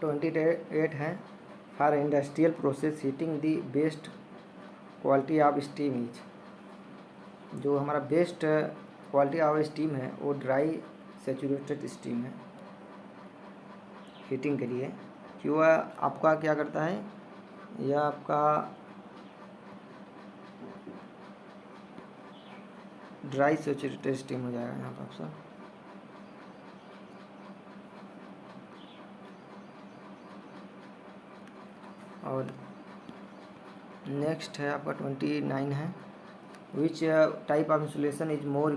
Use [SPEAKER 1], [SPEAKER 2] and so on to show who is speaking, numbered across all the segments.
[SPEAKER 1] 28 है, for industrial process heating the best quality of steam is. जो हमारा best quality of steam है वो ड्राई सेचुरेटेड स्टीम है हीटिंग के लिए। क्यों आपका क्या करता है, यह आपका ड्राई सेचुरेटेड स्टीम हो जाएगा यहाँ पर ऑप्शन। और नेक्स्ट है आपका 29 है, which type of insulation is more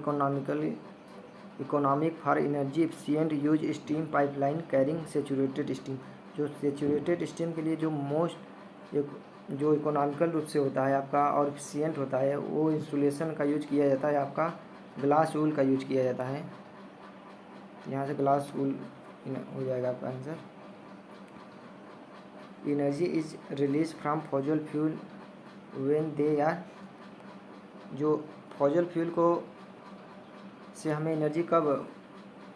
[SPEAKER 1] economic for energy efficient use steam pipeline carrying saturated steam. जो सेचुरेटेड स्टीम के लिए जो इकोनॉमिकल रूप से होता है आपका और एफिशिएंट होता है, वो इंसुलेशन का यूज किया जाता है आपका ग्लास वूल का यूज किया जाता है। यहाँ से ग्लास वूल हो जाएगा आपका answer. Energy is release from fossil fuel when they are. जो फॉजल फ्यूल को से हमें एनर्जी कब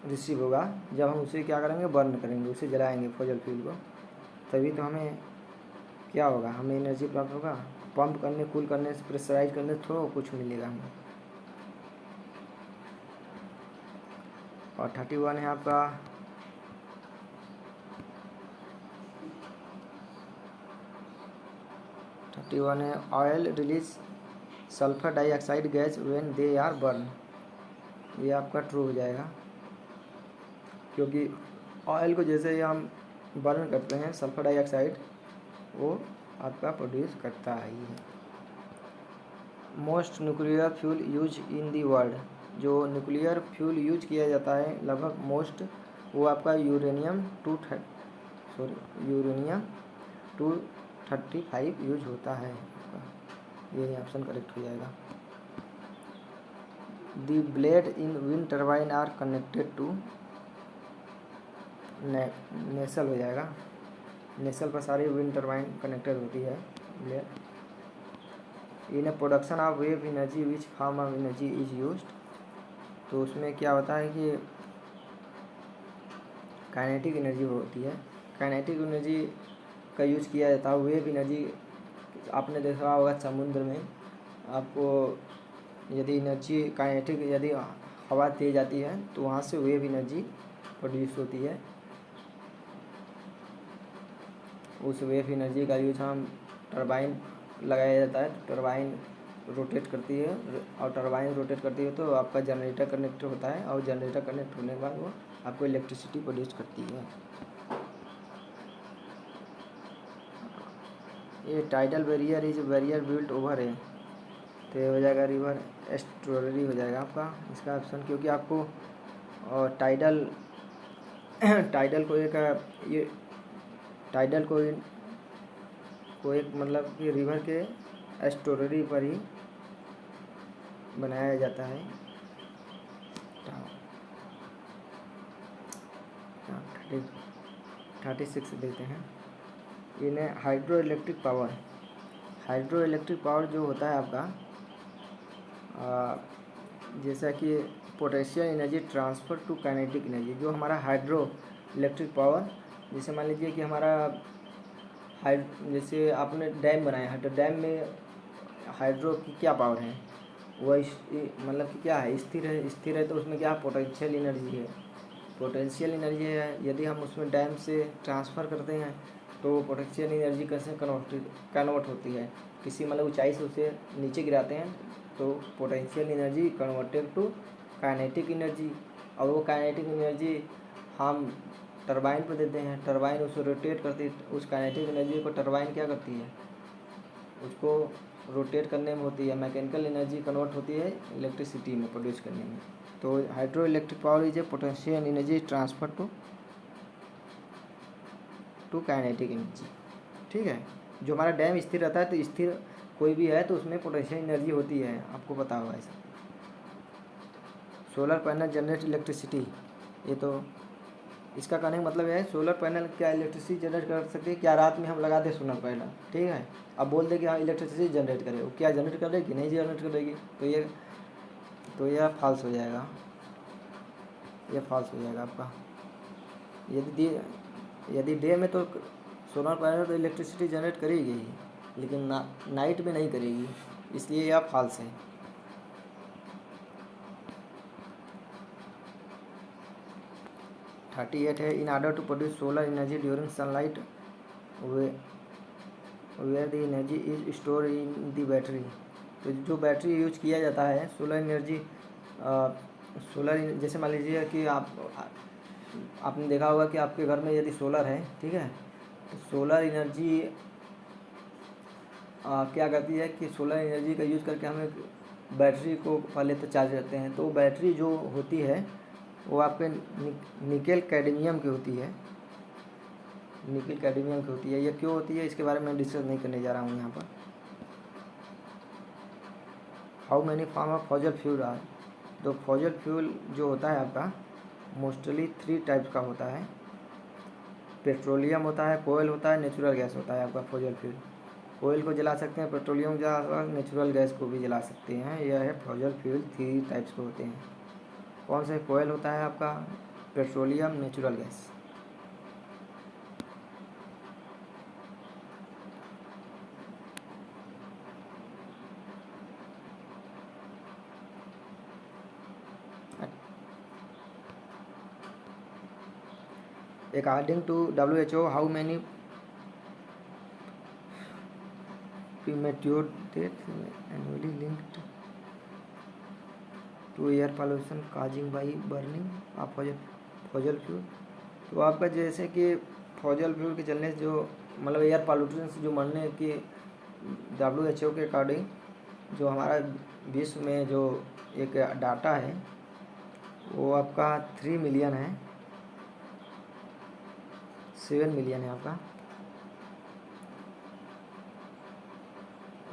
[SPEAKER 1] रिसीव होगा, जब हम उसे क्या करेंगे, बर्न करेंगे, उसे जलाएंगे फॉजल फ्यूल को, तभी तो हमें क्या होगा, हमें एनर्जी प्राप्त होगा। पंप करने, कूल करने से, प्रेशराइज करने से थोड़ा कुछ मिलेगा हमें। और 31 है आपका oil release sulphur dioxide gas when they are burn. ये आपका ट्रू हो जाएगा, क्योंकि ऑयल को जैसे ही हम बर्न करते हैं सल्फर डाइऑक्साइड वो आपका प्रोड्यूस करता है। Most nuclear fuel use in the world. जो न्यूक्लियर फ्यूल यूज किया जाता है लगभग मोस्ट, वो आपका यूरेनियम 235 यूज होता है। ये ऑप्शन करेक्ट हो जाएगा। The blade in wind turbine are connected to nacelle हो जाएगा। नेसल पर सारी विंड टर्बाइन कनेक्टेड होती है blade. In production of wave energy which form of energy is used. तो उसमें क्या होता है कि काइनेटिक एनर्जी होती है, काइनेटिक एनर्जी का यूज किया जाता है। वेव एनर्जी आपने देखा होगा समुद्र में, आपको यदि एनर्जी काइनेटिक, यदि हवा तेज आती है तो वहाँ से वेव एनर्जी प्रोड्यूस होती है। उस वेव एनर्जी का यूज हम टरबाइन लगाया जाता है, टरबाइन रोटेट करती है, और टरबाइन रोटेट करती है तो आपका जनरेटर कनेक्ट होता है, और जनरेटर कनेक्ट होने के बाद वो आपको इलेक्ट्रिसिटी प्रोड्यूस करती है। ये tidal barrier is barrier built over है, तो ये हो जाएगा रिवर एस्टुअरी हो जाएगा आपका इसका ऑप्शन। क्योंकि आपको टाइडल को एक ये टाइडल को एक मतलब कि रिवर के एस्टुअरी पर ही बनाया जाता है। 36 देते हैं। इन्हें हाइड्रो इलेक्ट्रिक पावर जो होता है आपका, जैसा कि potential energy transfer to kinetic energy. जो हमारा हाइड्रो इलेक्ट्रिक पावर, जैसे मान लीजिए कि हमारा जैसे आपने डैम बनाया है, तो डैम में हाइड्रो की क्या पावर है, वह मतलब कि क्या है, स्थिर है तो उसमें क्या पोटेंशियल एनर्जी है। पोटेंशियल एनर्जी है, यदि हम उसमें डैम से ट्रांसफ़र करते हैं तो पोटेंशियल एनर्जी कैसे कन्वर्ट होती है, किसी मतलब ऊंचाई से उसे नीचे गिराते हैं तो potential energy converted to kinetic energy. और वो काइनेटिक एनर्जी हम टरबाइन पर देते हैं, टरबाइन उसको रोटेट करती है, उस काइनेटिक एनर्जी को टरबाइन क्या करती है, उसको रोटेट करने में होती है, मैकेनिकल एनर्जी कन्वर्ट होती है इलेक्ट्रिसिटी में प्रोड्यूस करने में। तो hydro electric power is a potential energy transfer to kinetic energy. ठीक है, जो हमारा डैम स्थिर रहता है तो स्थिर कोई भी है तो उसमें पोटेंशियल एनर्जी होती है, आपको पता होगा ऐसा। सोलर पैनल जनरेट इलेक्ट्रिसिटी, ये तो इसका कहने का मतलब है सोलर पैनल क्या इलेक्ट्रिसिटी जनरेट कर सकते हैं क्या? रात में हम लगा दें सोलर पैनल, ठीक है, अब बोल दे कि हाँ इलेक्ट्रिसिटी जनरेट करे, वो क्या जनरेट करेगी? नहीं जनरेट करेगी। तो यह फॉल्स हो जाएगा, यह फॉल्स हो जाएगा आपका। यदि यदि डे में तो सोलर पैनल तो इलेक्ट्रिसिटी जनरेट करेगी ही, लेकिन नाइट में नहीं करेगी, इसलिए यह फॉल्स है। 38 है, in order to produce solar energy during sunlight where the energy is store in the battery. तो जो बैटरी यूज किया जाता है सोलर एनर्जी, जैसे मान लीजिए कि आपने देखा होगा कि आपके घर में यदि सोलर है, ठीक है, तो सोलर एनर्जी क्या करती है कि सोलर एनर्जी का यूज़ करके हमें बैटरी को पहले तो चार्ज करते हैं। तो बैटरी जो होती है वो आपके निकेल कैडमियम की होती है, निकेल कैडमियम की होती है। ये क्यों होती है इसके बारे में डिस्कस नहीं करने जा रहा हूँ यहाँ पर। How many form of fossil fuel are. तो फॉजल फ्यूल जो होता है आपका मोस्टली 3 टाइप्स का होता है। पेट्रोलियम होता है, कोयल होता है, नेचुरल गैस होता है आपका फॉजल फ्यूल। कोयल को जला सकते हैं, पेट्रोलियम जला सकते हैं, नेचुरल गैस को भी जला सकते हैं। यह है फॉजल फ्यूल 3 टाइप्स के होते हैं। कौन से? कोयल होता है आपका, petroleum, natural gas. According to WHO, how many premature deaths annually linked to air pollution causing by burning of fossil fuel. तो आपका जैसे कि फॉजल फ्यूल के चलने से जो मतलब एयर पॉल्यूशन से जो मरने की WHO के अकॉर्डिंग जो हमारा विश्व में जो एक डाटा है वो आपका 3 मिलियन है, 7 मिलियन है आपका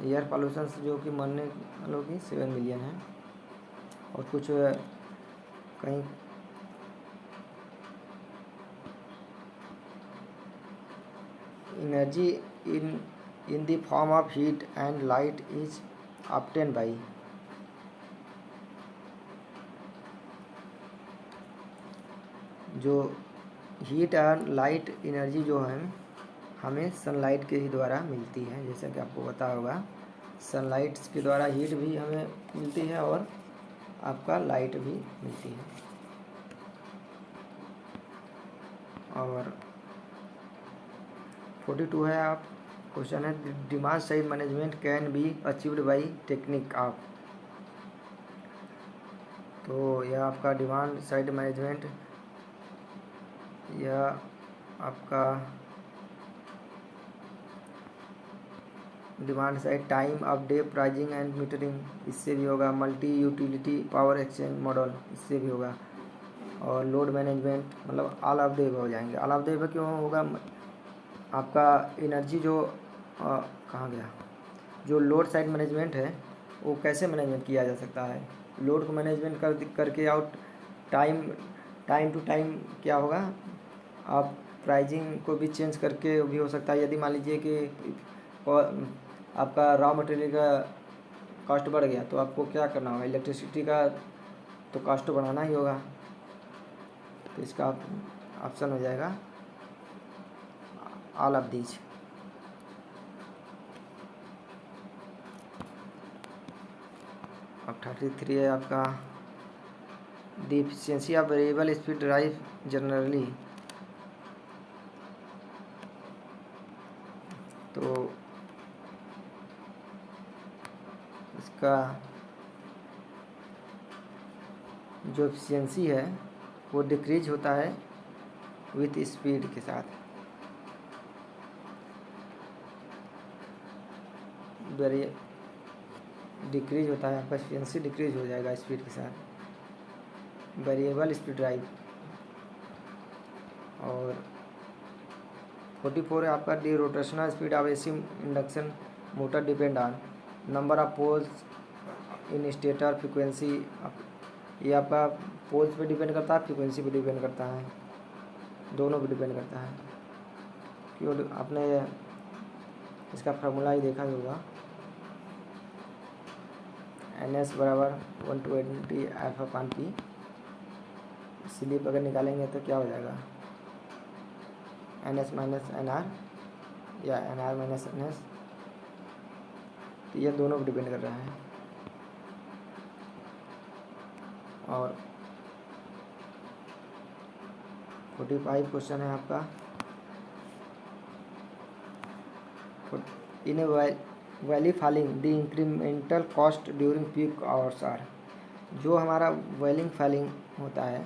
[SPEAKER 1] एयर पॉल्यूशन से जो कि मरने वालों की 7 मिलियन है। और कुछ कहीं energy in the form of heat and light is obtain by. जो हीट एंड लाइट एनर्जी जो है हमें सनलाइट के ही द्वारा मिलती है। जैसा कि आपको पता होगा सनलाइट के द्वारा हीट भी हमें मिलती है और आपका लाइट भी मिलती है। और 42 है आप क्वेश्चन है demand side management can be achieved by technique of. तो यह आपका डिमांड साइड मैनेजमेंट, यह आपका demand side time of day pricing and metering, इससे भी होगा। Multi utility power exchange model, इससे भी होगा। और लोड मैनेजमेंट मतलब ऑल ऑफ द हो जाएंगे। ऑल ऑफ द क्यों होगा? आपका एनर्जी जो कहाँ गया, जो लोड साइड मैनेजमेंट है वो कैसे मैनेजमेंट किया जा सकता है? लोड को मैनेजमेंट करके आउट टाइम टू टाइम क्या होगा, आप प्राइजिंग को भी चेंज करके भी हो सकता है। यदि मान लीजिए कि आपका रॉ मटेरियल का कॉस्ट बढ़ गया तो आपको क्या करना होगा, इलेक्ट्रिसिटी का तो कॉस्ट तो बढ़ाना ही होगा। तो इसका ऑप्शन हो जाएगा ऑल ऑफ दीज। अब 33 है आपका the efficiency of variable speed drive generally. तो इसका जो एफिशिएंसी है वो डिक्रीज होता है विथ स्पीड के साथ। डिक्रीज होता है आपका एफिशिएंसी, डिक्रीज हो जाएगा स्पीड के साथ। Variable speed drive. और 44 है आपका the rotational speed of AC induction motor depend on number of poles in stator frequency. ये आपका पोल्स पे डिपेंड करता है, फ्रिक्वेंसी पे डिपेंड करता है, दोनों पे डिपेंड करता है। क्यों? आपने इसका फार्मूला ही देखा ही होगा, NS बराबर 120 F/P। स्लिप अगर निकालेंगे तो क्या हो जाएगा, NS माइनस NR या NR माइनस NS, तो ये दोनों पर डिपेंड कर रहा है। और 45 क्वेश्चन है आपका। In valley falling the incremental cost during peak hours are. जो हमारा वैलिंग फॉलिंग होता है,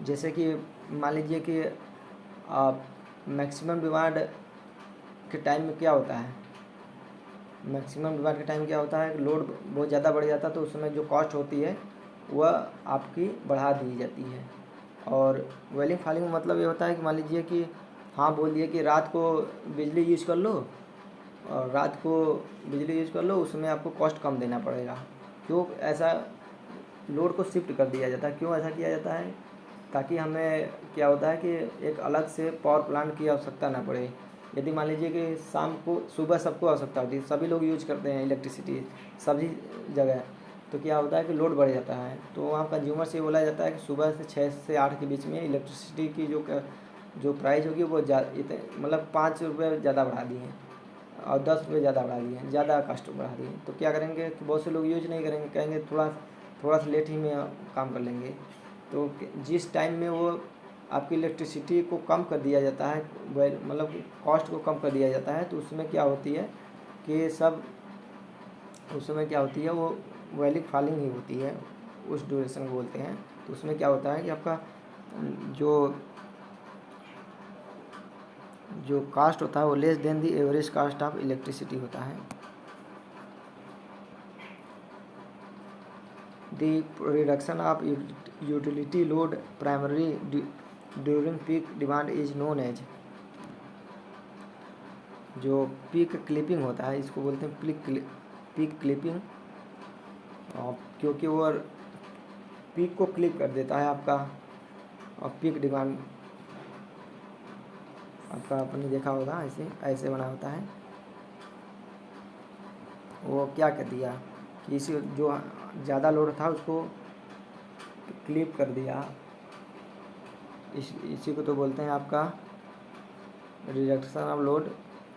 [SPEAKER 1] जैसे कि मान लीजिए कि मैक्सिमम डिमांड के टाइम में क्या होता है, मैक्सिमम डिमांड के टाइम क्या होता है कि लोड बहुत ज़्यादा बढ़ जाता है, तो उस समय जो कॉस्ट होती है वह आपकी बढ़ा दी जाती है। और वैलिंग फॉलिंग मतलब ये होता है कि मान लीजिए कि हाँ बोल दिए कि रात को बिजली यूज कर लो, और रात को बिजली यूज कर लो, उसमें आपको कॉस्ट कम देना पड़ेगा। क्यों ऐसा लोड को शिफ्ट कर दिया जाता है, क्यों ऐसा किया जाता है, ताकि हमें क्या होता है कि एक अलग से पावर प्लांट की आवश्यकता ना पड़े। यदि मान लीजिए कि शाम को सुबह सबको आवश्यकता होती है, सभी लोग यूज करते हैं इलेक्ट्रिसिटी सभी जगह, तो क्या होता है कि लोड बढ़ जाता है। तो वहाँ कंज्यूमर से बोला जाता है कि सुबह से 6 से 8 के बीच में इलेक्ट्रिसिटी की जो प्राइस होगी वो मतलब 5 रुपये ज़्यादा बढ़ा दिए हैं और 10 रुपये ज़्यादा बढ़ा दिए हैं, ज़्यादा कस्ट बढ़ा दिए। तो क्या करेंगे कि बहुत से लोग यूज नहीं करेंगे, कहेंगे थोड़ा सा लेट ही में काम कर लेंगे। तो जिस टाइम में वो आपकी इलेक्ट्रिसिटी को कम कर दिया जाता है, मतलब कॉस्ट को कम कर दिया जाता है, तो उसमें क्या होती है कि उसमें क्या होती है वो वैलिंग फॉलिंग ही होती है, उस ड्यूरेशन को बोलते हैं। तो उसमें क्या होता है कि आपका जो कास्ट होता है वो less than the average cost of electricity होता है। The reduction of utility load primary during peak demand is known as. जो पीक क्लिपिंग होता है इसको बोलते हैं पीक क्लिपिंग, क्योंकि वो पीक को क्लिप कर देता है आपका। और पीक डिमांड आपका आपने देखा होगा ऐसे बना होता है। वो क्या कर दिया कि इसी जो ज़्यादा लोड था उसको क्लिप कर दिया, इसी को तो बोलते हैं आपका reduction of load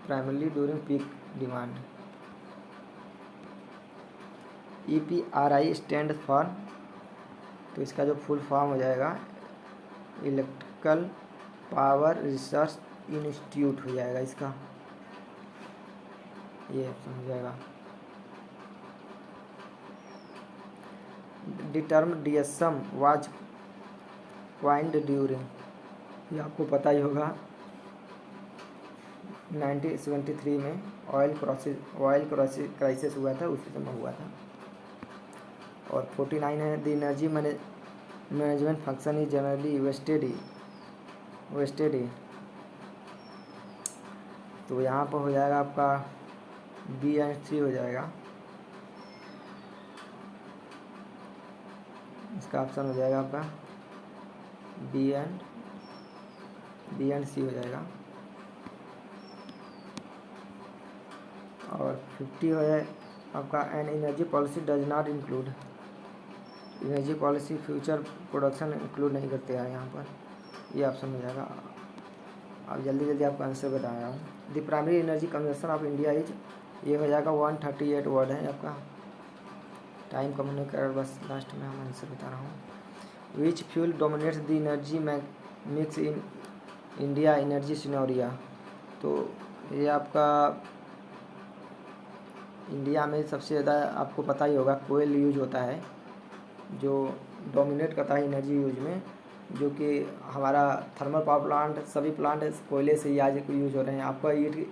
[SPEAKER 1] primarily during peak demand. EPRI stand for, तो इसका जो फुल फॉर्म हो जाएगा इलेक्ट्रिकल पावर रिसर्च इंस्टीट्यूट हो जाएगा इसका, ये ऑप्शन हो जाएगा। The term DSM was coined during, ये आपको पता ही होगा 1973 में ऑयल क्राइसिस हुआ था, उसी समय हुआ था। और 49 है the energy management function is generally wasted in, तो यहाँ पर हो जाएगा आपका B एंड C हो जाएगा, इसका ऑप्शन हो जाएगा आपका B एंड C हो जाएगा। और 50 हो जाए आपका an energy policy does not include, energy policy future production include नहीं करते हैं यहाँ पर, ये ऑप्शन हो जाएगा। अब जल्दी आपका आंसर बता रहा हूँ। The primary energy consumption of India is, ये हो जाएगा 138 वर्ड है आपका। टाइम कम होने का बस लास्ट में हम आंसर बता रहा हूँ। Which fuel dominates the energy mix in India energy scenario, तो ये आपका इंडिया में सबसे ज़्यादा आपको पता ही होगा कोयल यूज होता है, जो डोमिनेट करता है एनर्जी यूज में, जो कि हमारा थर्मल पावर प्लांट सभी प्लांट कोयले से ही आज यूज हो रहे हैं। आपका यदि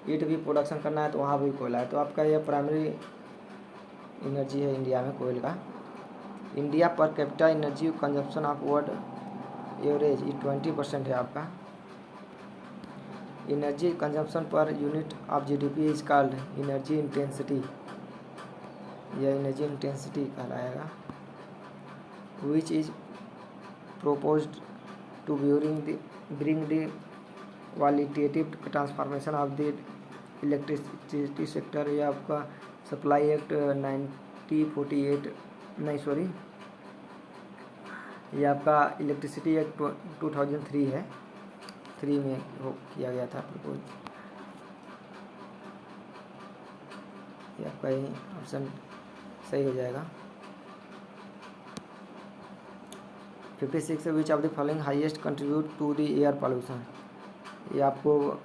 [SPEAKER 1] ईट भी प्रोडक्शन करना है तो वहाँ भी कोयला है, तो आपका यह प्राइमरी एनर्जी है इंडिया में कोयल का। India per capita energy consumption of world average 20% है आपका। Energy consumption per unit of GDP is called energy intensity, यह एनर्जी इंटेंसिटी कहलाएगा। Which is proposed to bring the qualitative transformation of the electricity sector, यह आपका supply act 1948 नहीं sorry ये आपका electricity act 2003 है, 3 में वो किया गया था प्रपोज। ये आपका ये ऑप्शन सही हो जाएगा। 56 which of the following highest contribute to the air pollution. ये आपको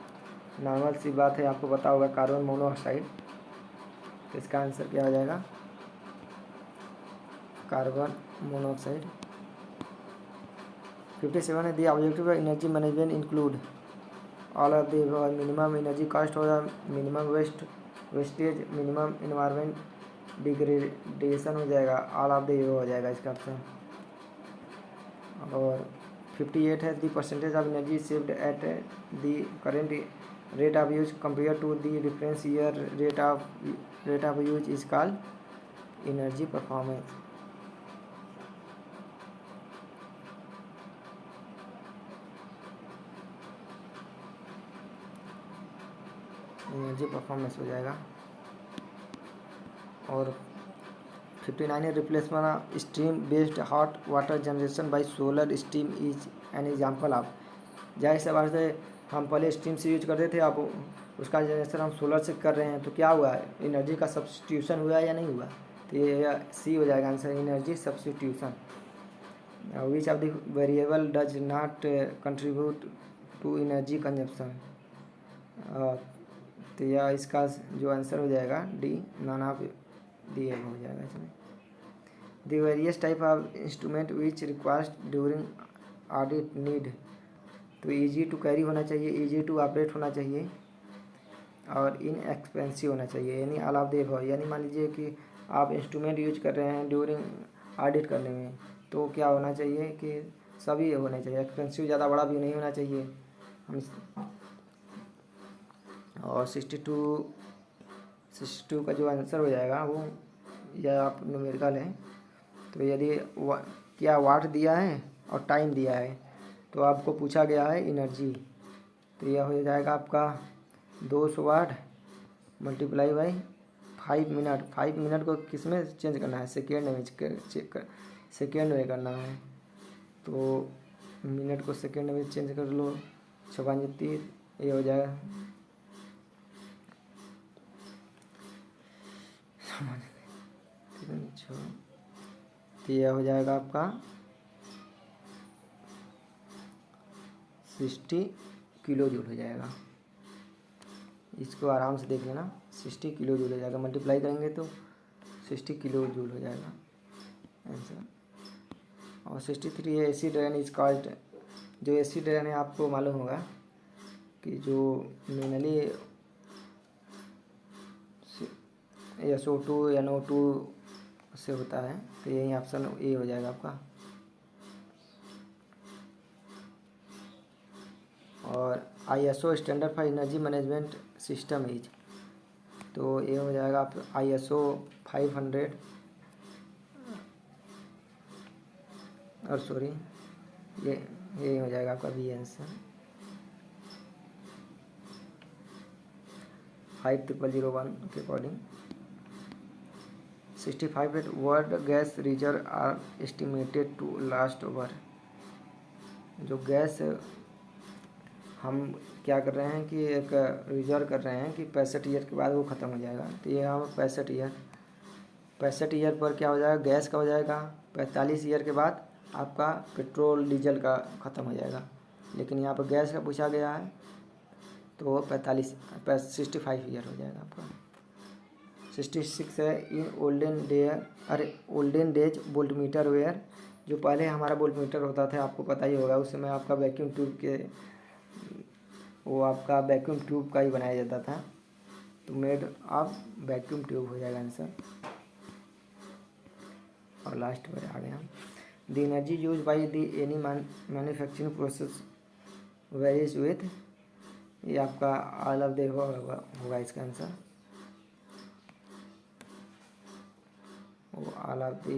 [SPEAKER 1] नॉर्मल सी बात है, आपको पता होगा कार्बन मोनोऑक्साइड। तो इसका आंसर क्या हो जाएगा? Carbon monoxide. 57 है the objective of energy management include all of the minimum energy cost और minimum wastage, minimum environment degradation हो जाएगा, ऑल ऑफ द हो जाएगा इसका ऑप्शन। और 58 है the percentage of energy saved at the current rate of use compare to the difference year rate of use is called energy performance. Energy performance हो जाएगा। और 59 है replacement of steam based hot water generation by solar steam is an example of. जाहिर सी बात है, हम पहले स्टीम से यूज करते थे, अब उसका जनरेशन हम सोलर से कर रहे हैं, तो क्या हुआ है? एनर्जी का सब्स्टिट्यूशन हुआ या नहीं हुआ? तो ये सी हो जाएगा answer, energy substitution. Which of the variable does not contribute to energy consumption. तो यह इसका जो आंसर हो जाएगा डी, नॉन ऑफ डी हो जाएगा इसमें। The various type of instrument which requires during audit need. तो ईजी टू कैरी होना चाहिए, ईजी टू ऑपरेट होना चाहिए और इनएक्सपेंसिव होना चाहिए, यानी ऑल ऑफ द अबव। यानी मान लीजिए कि आप इंस्ट्रूमेंट यूज कर रहे हैं ड्यूरिंग ऑडिट करने में, तो क्या होना चाहिए कि सभी होने चाहिए, एक्सपेंसिव ज़्यादा बड़ा भी नहीं होना चाहिए। हम और 62 का जो आंसर हो जाएगा वो, यह आप न्यूमेरिकल है। तो यदि क्या वाट दिया है और टाइम दिया है, तो आपको पूछा गया है एनर्जी, तो यह हो जाएगा आपका 200 वाट मल्टीप्लाई बाई 5 मिनट। 5 मिनट को किस में चेंज करना है? सेकेंड में सेकेंड में करना है, तो मिनट को सेकेंड में चेंज कर लो, 6×3 ये हो जाएगा। तो यह हो जाएगा आपका 60 किलो जूल हो जाएगा। इसको आराम से देख लेना, 60 किलो जूल हो जाएगा, मल्टीप्लाई करेंगे तो 60 किलो जूल हो जाएगा आंसर। और 63 है एसिड रेन इज कॉल्ड। जो एसिड रेन है आपको मालूम होगा कि जो मेनली SO2 NO2 से होता है, तो यही ऑप्शन ए हो जाएगा आपका। और ISO standard for energy management system is, तो ये हो जाएगा आप ISO 500 और सॉरी ये हो जाएगा आपका बी आंसर 5001 के according. 65 that world gas reserve are estimated to last over. जो गैस हम क्या कर रहे हैं कि एक रिजर्व कर रहे हैं कि 65 ईयर के बाद वो ख़त्म हो जाएगा, तो ये हम 65 ईयर पर क्या हो जाएगा? गैस का हो जाएगा। 45 ईयर के बाद आपका पेट्रोल डीजल का ख़त्म हो जाएगा, लेकिन यहाँ पर गैस का पूछा गया है, तो 65 ईयर हो जाएगा आपका। 66 है in olden days voltmeter were. जो पहले हमारा वोल्टमीटर होता था, आपको पता ही होगा, उस समय आपका वैक्यूम ट्यूब का ही बनाया जाता था, तो मेड ऑफ वैक्यूम ट्यूब हो जाएगा आंसर। और लास्ट पर आ गए हम। The energy use by the any manufacturing process varies with. ये आपका ऑल ऑफ द होगा इसका आंसर, ऑल ऑफ द